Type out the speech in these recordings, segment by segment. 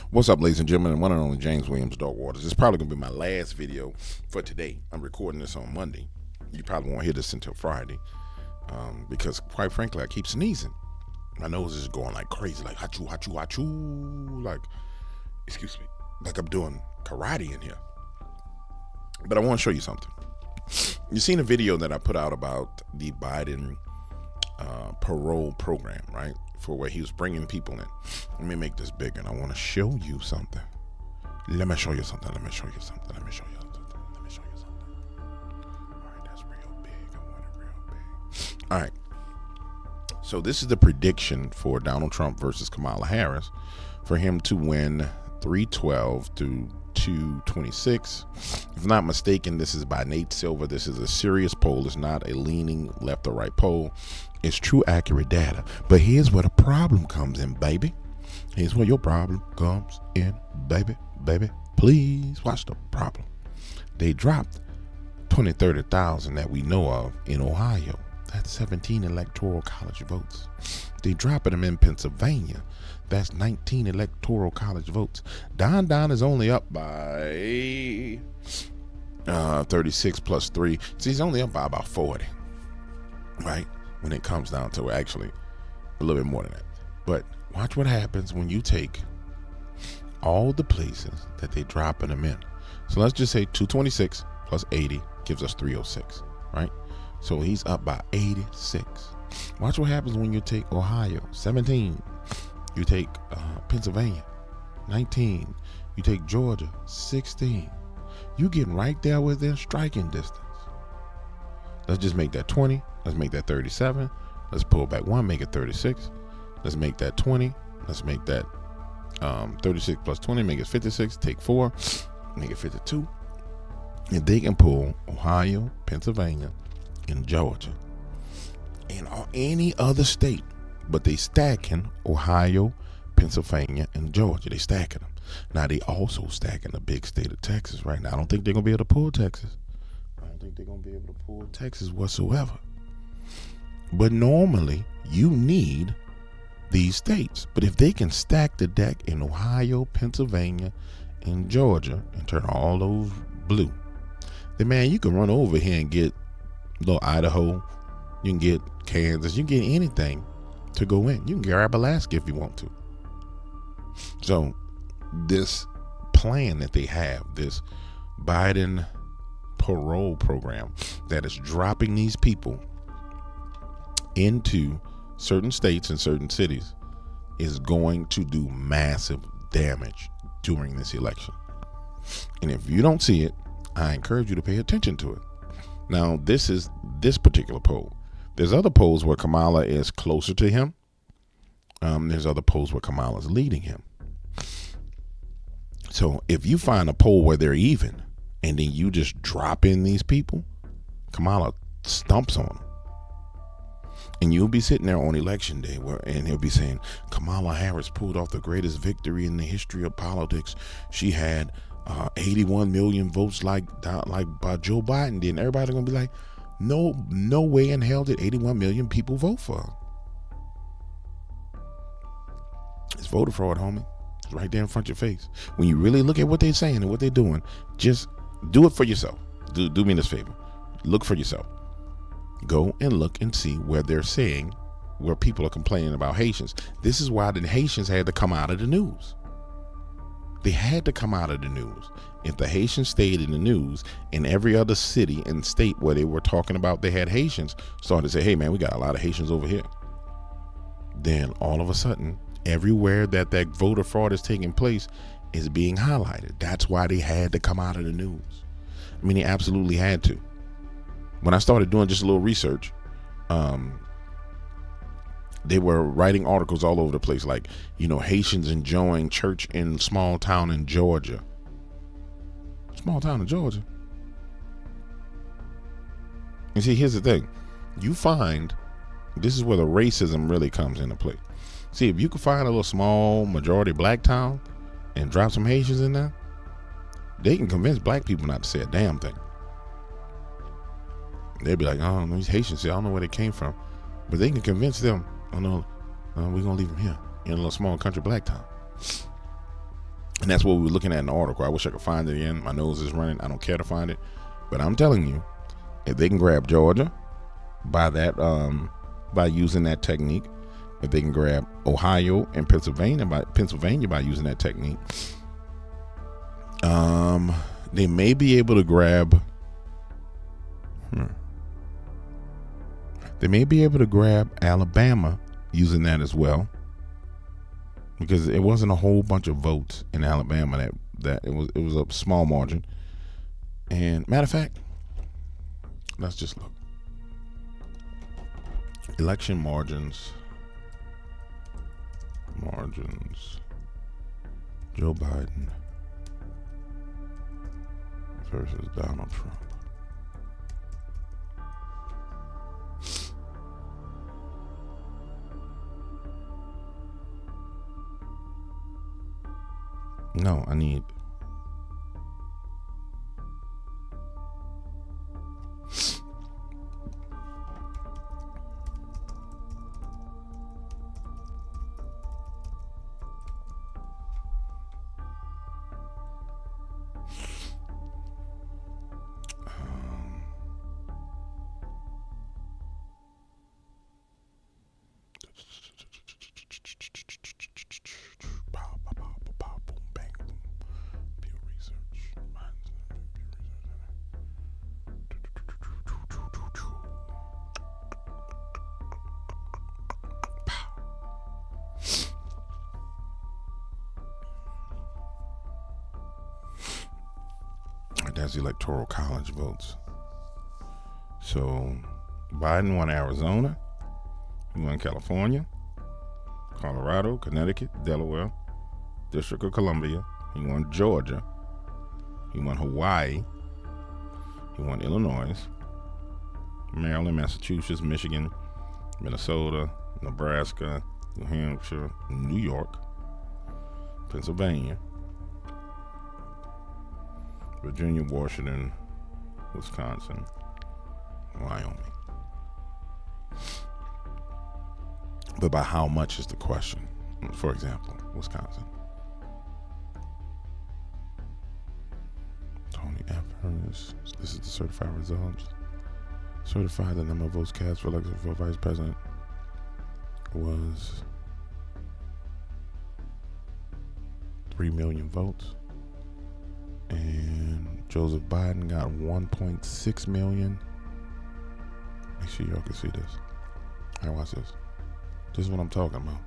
What's up, ladies and gentlemen, and one and only James Williams Dog Waters. This is probably going to be my last video for today. I'm recording this on Monday. You probably won't hear this until Friday because, quite frankly, I keep sneezing. My nose is going like crazy, like achoo, achoo, achoo, like, excuse me, like I'm doing karate in here. But I want to show you something. You've seen a video that I put out about the Biden parole program, right? For where he was bringing people in. Let me make this bigger, and I want to show you something. Let me show you something. All right, that's real big. I want it real big. All right. So this is the prediction for Donald Trump versus Kamala Harris for him to win 312 through 226. If I'm not mistaken, this is by Nate Silver. This is a serious poll. It's not a leaning left or right poll. It's true, accurate data. But here's where the problem comes in, baby. Here's where your problem comes in, baby. Please watch the problem. They dropped 30,000 that we know of in Ohio. That's 17 Electoral College votes. They dropping them in Pennsylvania. That's 19 Electoral College votes. Don is only up by 36 plus 3. So he's only up by about 40, right? When it comes down to actually a little bit more than that. But watch what happens when you take all the places that they dropping them in. So let's just say 226 plus 80 gives us 306, right? So he's up by 86. Watch what happens when you take Ohio, 17. You take Pennsylvania, 19. You take Georgia, 16. You getting right there within striking distance. Let's just make that 20. Let's make that 37. Let's pull back 1, make it 36. Let's make that 20. Let's make that 36 plus 20, make it 56. Take 4, make it 52. And they can pull Ohio, Pennsylvania, and Georgia, and any other state, but they stacking Ohio, Pennsylvania, and Georgia. They stacking them. Now they also stacking the big state of Texas right now. I don't think they're gonna be able to pull Texas. Whatsoever. But normally you need these states. But if they can stack the deck in Ohio, Pennsylvania, and Georgia and turn all those blue, then man, you can run over here and get little Idaho, you can get Kansas, you can get anything to go in. You can grab Alaska if you want to. So this plan that they have, this Biden parole program that is dropping these people into certain states and certain cities, is going to do massive damage during this election. And if you don't see it, I encourage you to pay attention to it. Now, this is this particular poll. There's other polls where Kamala is closer to him. There's other polls where Kamala is leading him. So if you find a poll where they're even, and then you just drop in these people, Kamala stumps on them. And you'll be sitting there on election day and he'll be saying, Kamala Harris pulled off the greatest victory in the history of politics. She had 81 million votes like by Joe Biden. Then everybody's gonna be like, no way in hell did 81 million people vote for her. It's voter fraud, homie. It's right there in front of your face. When you really look at what they're saying and what they're doing, just do it for yourself. Do me this favor. Look for yourself. Go and look and see where they're saying, where people are complaining about Haitians. This is why the Haitians had to come out of the news. They had to come out of the news. If the Haitians stayed in the news, in every other city and state where they were talking about they had Haitians started to say, hey man, we got a lot of Haitians over here. Then all of a sudden, everywhere that voter fraud is taking place is being highlighted. That's why they had to come out of the news. I mean, they absolutely had to. When I started doing just a little research, they were writing articles all over the place, like, Haitians enjoying church in small town in Georgia. Small town in Georgia. And see, here's the thing. You find, this is where the racism really comes into play. See, if you can find a little small majority black town and drop some Haitians in there, they can convince black people not to say a damn thing. They'd be like, oh, these Haitians, I don't know where they came from. But they can convince them, oh no, we're going to leave them here in a little small country black town. And that's what we were looking at in the article. I wish I could find it again. My nose is running. I don't care to find it. But I'm telling you, if they can grab Georgia by using that technique, if they can grab Ohio and Pennsylvania by using that technique, they may be able to grab. They may be able to grab Alabama using that as well, because it wasn't a whole bunch of votes in Alabama. That it was a small margin. And matter of fact, let's just look. Election margins. Joe Biden versus Donald Trump. No, I need. That's Electoral College votes. So Biden won Arizona, he won California, Colorado, Connecticut, Delaware, District of Columbia, he won Georgia, he won Hawaii, he won Illinois, Maryland, Massachusetts, Michigan, Minnesota, Nebraska, New Hampshire, New York, Pennsylvania, Virginia, Washington, Wisconsin, Wyoming. But by how much is the question? For example, Wisconsin. Tony Evers. This is the certified results. Certified the number of votes cast for election for vice president was 3 million votes. And Joseph Biden got 1.6 million. Make sure y'all can see this. All right, watch this. This is what I'm talking about.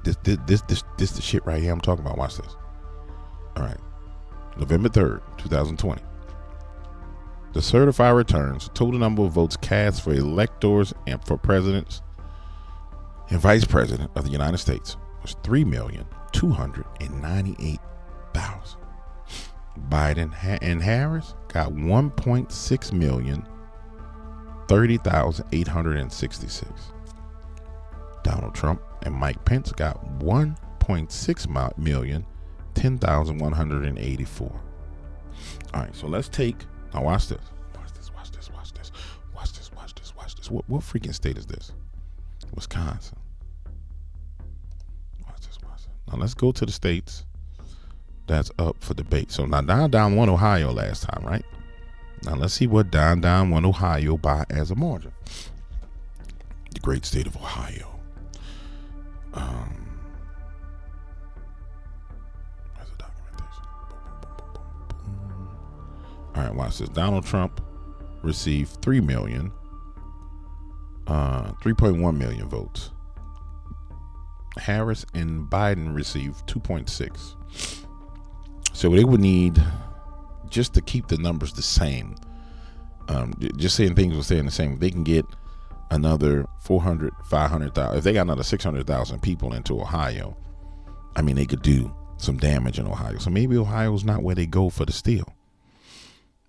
This the shit right here I'm talking about. Watch this. All right. November 3rd, 2020. The certified returns, total number of votes cast for electors and for presidents and vice president of the United States was 3,298,000. Biden and Harris got 1.6 million, 30,866. Donald Trump and Mike Pence got 1.6 million, 10,184. All right, so let's take, now watch this. Watch this. What freaking state is this? Wisconsin. Watch this. Now let's go to the states that's up for debate. So now Don won Ohio last time, right? Now let's see what Don won Ohio by as a margin. The great state of Ohio. Where's the documentation? All right, watch this. Donald Trump received 3.1 million votes. Harris and Biden received 2.6. So they would need, just to keep the numbers the same, just saying things will stay the same, they can get another 400, 500,000. If they got another 600,000 people into Ohio, I mean, they could do some damage in Ohio. So maybe Ohio's not where they go for the steal.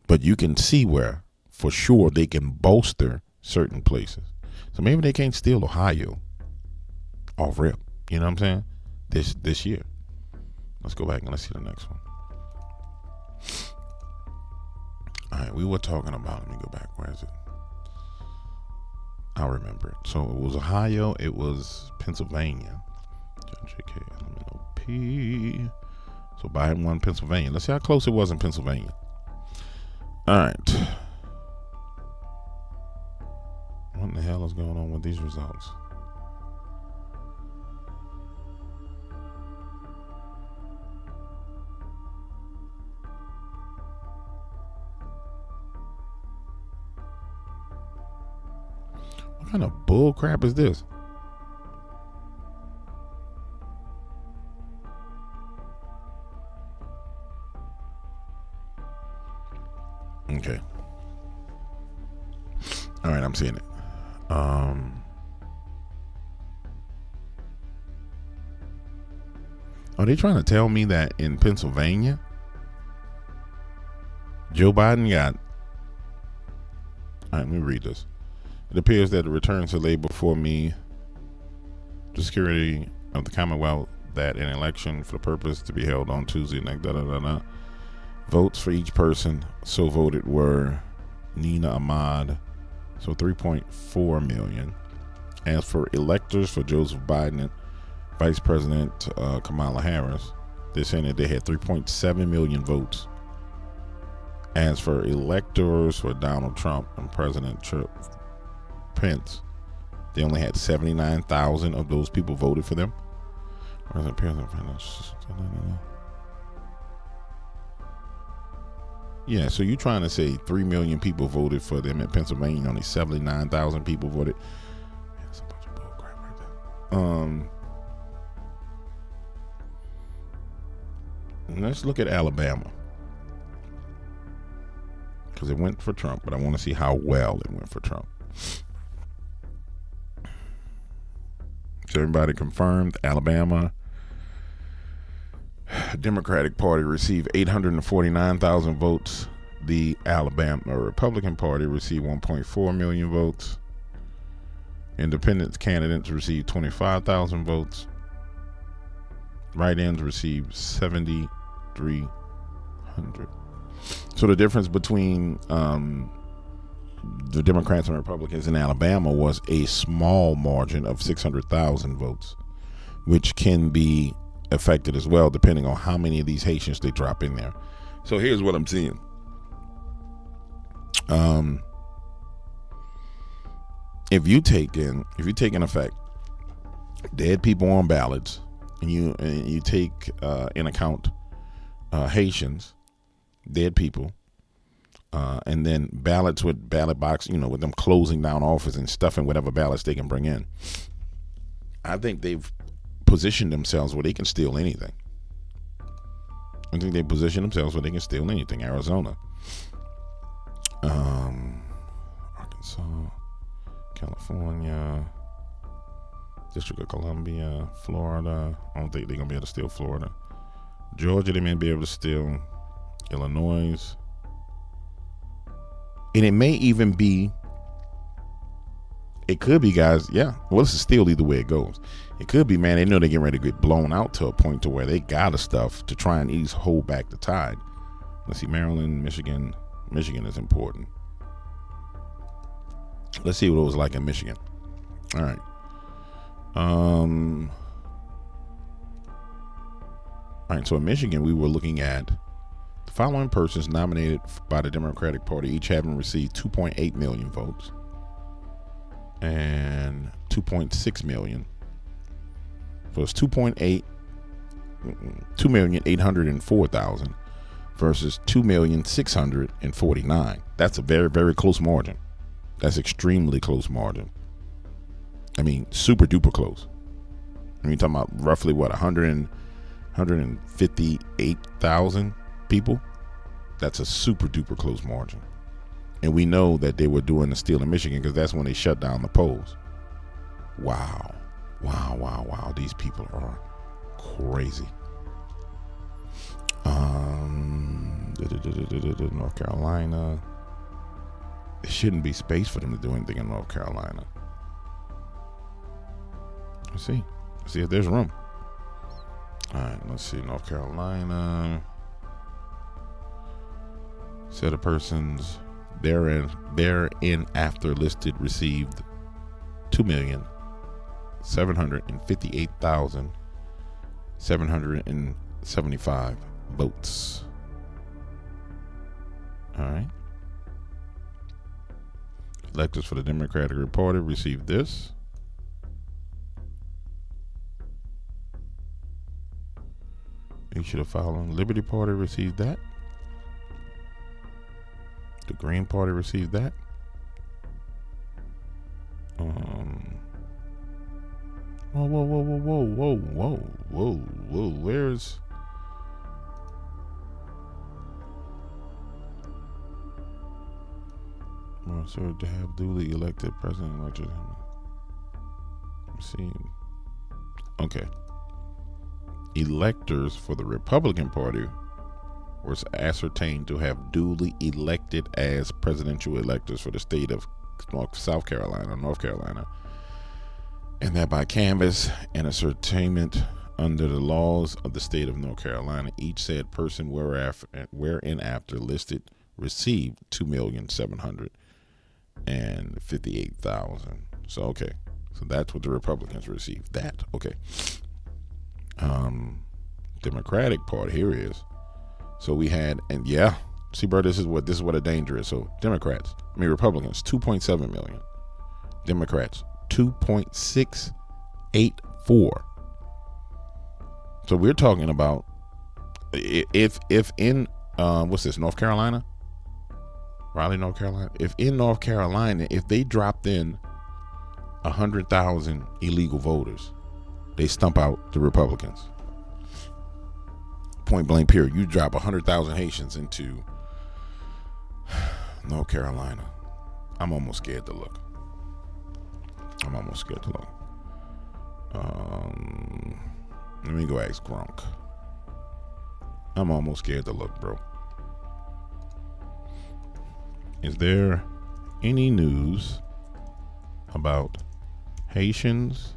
But you can see where, for sure, they can bolster certain places. So maybe they can't steal Ohio off rip. You know what I'm saying? This year. Let's go back and let's see the next one. All right, we were talking about, let me go back. Where is it? I remember it. So it was Ohio. It was Pennsylvania. JK, P. So Biden won Pennsylvania. Let's see how close it was in Pennsylvania. All right. What in the hell is going on with these results? What kind of bull crap is this? Okay. All right, I'm seeing it. Are they trying to tell me that in Pennsylvania, Joe Biden got... All right, let me read this. It appears that the return to labor for me, the security of the Commonwealth, that an election for the purpose to be held on Tuesday night, votes for each person so voted were Nina Ahmad, so 3.4 million. As for electors for Joseph Biden and Vice President Kamala Harris, they're saying that they had 3.7 million votes. As for electors for Donald Trump and President Pence, they only had 79,000 of those people voted for them. Yeah, so you're trying to say 3 million people voted for them in Pennsylvania, only 79,000 people voted. That's a bunch of bull crap right there. Let's look at Alabama, because it went for Trump, but I want to see how well it went for Trump. So everybody confirmed Alabama. Democratic Party received 849,000 votes. The Alabama Republican Party received 1.4 million votes. Independent candidates received 25,000 votes. Write-ins received 7,300. So the difference between the Democrats and Republicans in Alabama was a small margin of 600,000 votes, which can be affected as well depending on how many of these Haitians they drop in there. So here's what I'm seeing. If you take in effect dead people on ballots, and you take in account Haitians, dead people, and then ballots with ballot box, with them closing down office and stuffing whatever ballots they can bring in, I think they've positioned themselves where they can steal anything. I think they position themselves where they can steal anything. Arizona, Arkansas, California, District of Columbia, Florida. I don't think they're gonna be able to steal Florida. Georgia, they may be able to steal. Illinois, and it may even be. It could be, guys. Yeah, well, this is still either way it goes. It could be, man. They know they're getting ready to get blown out to a point to where they got the stuff to try and at least hold back the tide. Let's see, Maryland, Michigan. Michigan is important. Let's see what it was like in Michigan. All right. All right. So in Michigan, we were looking at the following persons nominated by the Democratic Party, each having received 2.8 million votes and 2.6 million. So it's 2,804,000 versus 2,649,000. That's a very, very close margin. That's extremely close margin. I mean, super duper close. I mean, you're talking about roughly what, 158,000 people? That's a super duper close margin. And we know that they were doing the steal in Michigan because that's when they shut down the polls. Wow. These people are crazy. North Carolina. There shouldn't be space for them to do anything in North Carolina. Let's see if there's room. All right, let's see. North Carolina. Set of persons therein after listed received 2,758,775 votes. All right. Electors for the Democratic Party received this. Each of the following: Liberty Party received that. The Green Party received that. Whoa. Where's served to have duly elected president elected? Let's see. Okay. Electors for the Republican Party was ascertained to have duly elected as presidential electors for the state of North Carolina, and that by canvass and ascertainment under the laws of the state of North Carolina, each said person wherein after listed received 2,758,000. So okay, so that's what the Republicans received. That okay. Democratic Party, here it is. So we had, and yeah, see, bro, this is what a danger is. So Republicans, 2.7 million. Democrats, 2.684. So we're talking about if in North Carolina, Raleigh, North Carolina. If in North Carolina, if they dropped in 100,000 illegal voters, they stump out the Republicans. Point blank period. You drop 100,000 Haitians into North Carolina. I'm almost scared to look. Let me go ask Gronk. I'm almost scared to look, bro. Is there any news about Haitians?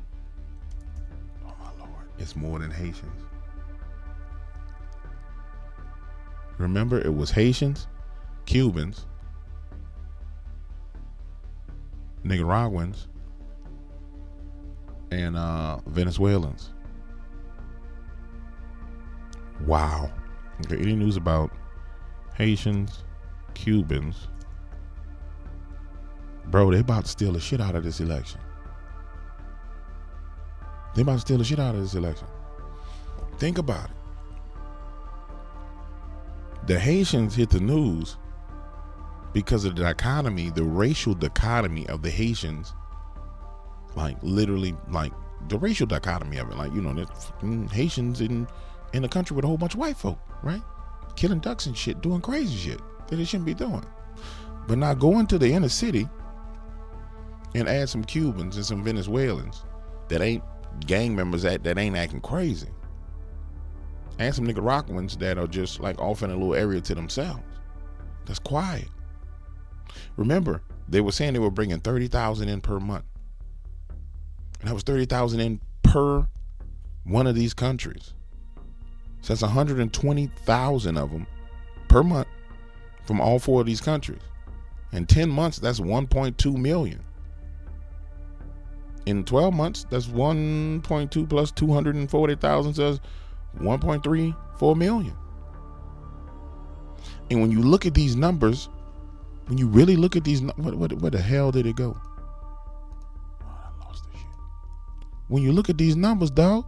Oh my Lord, it's more than Haitians. Remember, it was Haitians, Cubans, Nicaraguans, and Venezuelans. Wow. Okay, any news about Haitians, Cubans? Bro, they about to steal the shit out of this election. Think about it. The Haitians hit the news because of the dichotomy, the racial dichotomy of the Haitians. Like literally, like the racial dichotomy of it. Like, you know, there's Haitians in a country with a whole bunch of white folk, right? Killing ducks and shit, doing crazy shit that they shouldn't be doing. But now go into the inner city and add some Cubans and some Venezuelans that ain't gang members that ain't acting crazy. And some Nicaraguans that are just like off in a little area to themselves. That's quiet. Remember, they were saying they were bringing 30,000 in per month. And that was 30,000 in per one of these countries. So that's 120,000 of them per month from all four of these countries. In 10 months, that's 1.2 million. In 12 months, that's 1.2 plus 240,000, so that's 1.34 million. And when you look at these numbers, when you really look at these, where the hell did it go? Oh, I lost the shit. When you look at these numbers, dog,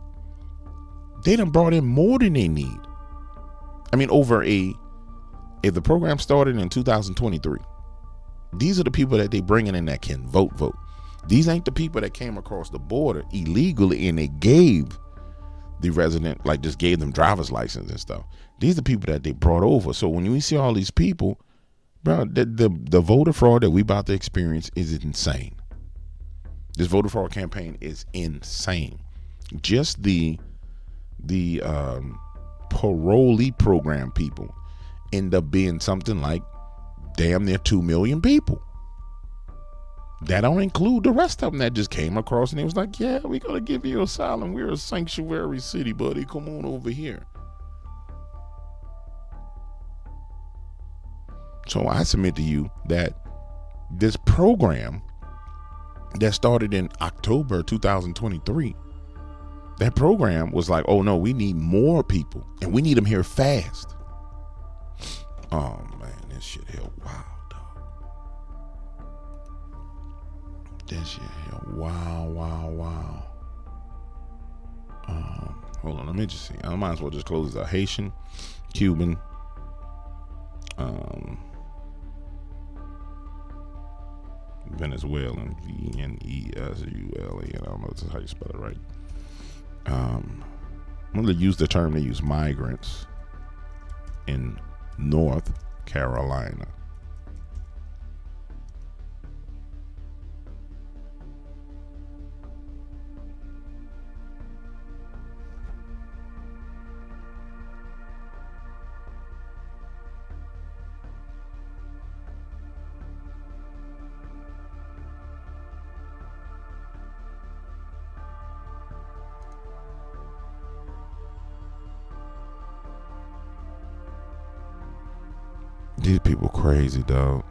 they done brought in more than they need. I mean, if the program started in 2023, these are the people that they bringing in that can vote. These ain't the people that came across the border illegally and they gave the resident, like just gave them driver's license and stuff. These are the people that they brought over. So when we see all these people, bro, the voter fraud that we about to experience is insane. This voter fraud campaign is insane. Just the Parole Program people end up being something like damn near 2 million people. That don't include the rest of them that just came across and it was like, yeah, we're going to give you asylum. We're a sanctuary city, buddy. Come on over here. So I submit to you that this program that started in October 2023. That program was like, oh no, we need more people and we need them here fast. Oh man, this shit here wild, dog. This shit here wow. Hold on, let me just see. I might as well just close this out. Haitian, Cuban, Venezuelan, Venezuela. I don't know if that's how you spell it right. I'm going to use the term they use, migrants, in North Carolina. These people crazy, dog.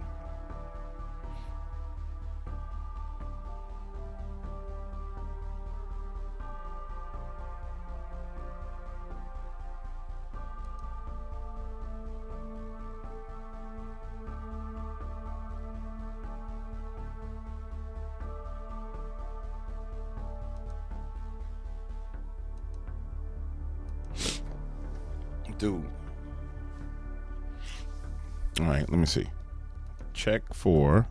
Dude. All right, let me see. Check for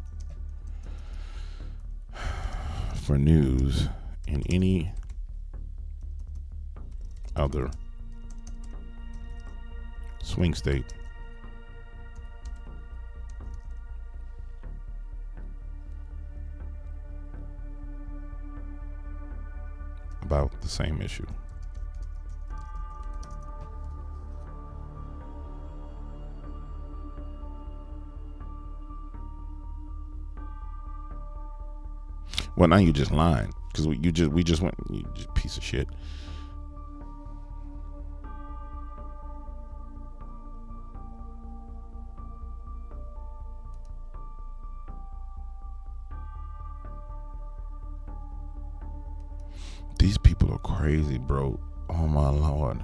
news in any other swing state about the same issue. Well, now you just lying because we just went, you just piece of shit. These people are crazy, bro. Oh my Lord.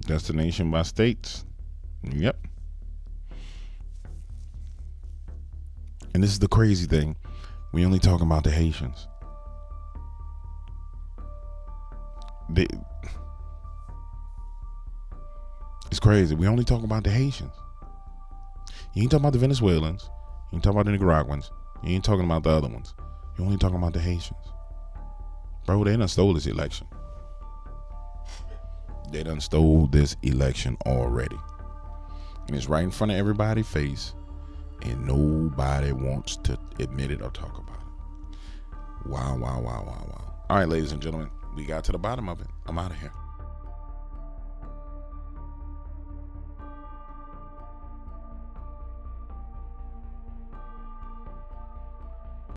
Destination by states. Yep. And this is the crazy thing. We only talking about the Haitians. It's crazy. We only talking about the Haitians. You ain't talking about the Venezuelans. You ain't talking about the Nicaraguans. You ain't talking about the other ones. You only talking about the Haitians. Bro, they done stole this election. They done stole this election already. And it's right in front of everybody's face. And nobody wants to admit it or talk about it. Wow. All right, ladies and gentlemen, we got to the bottom of it. I'm out of here.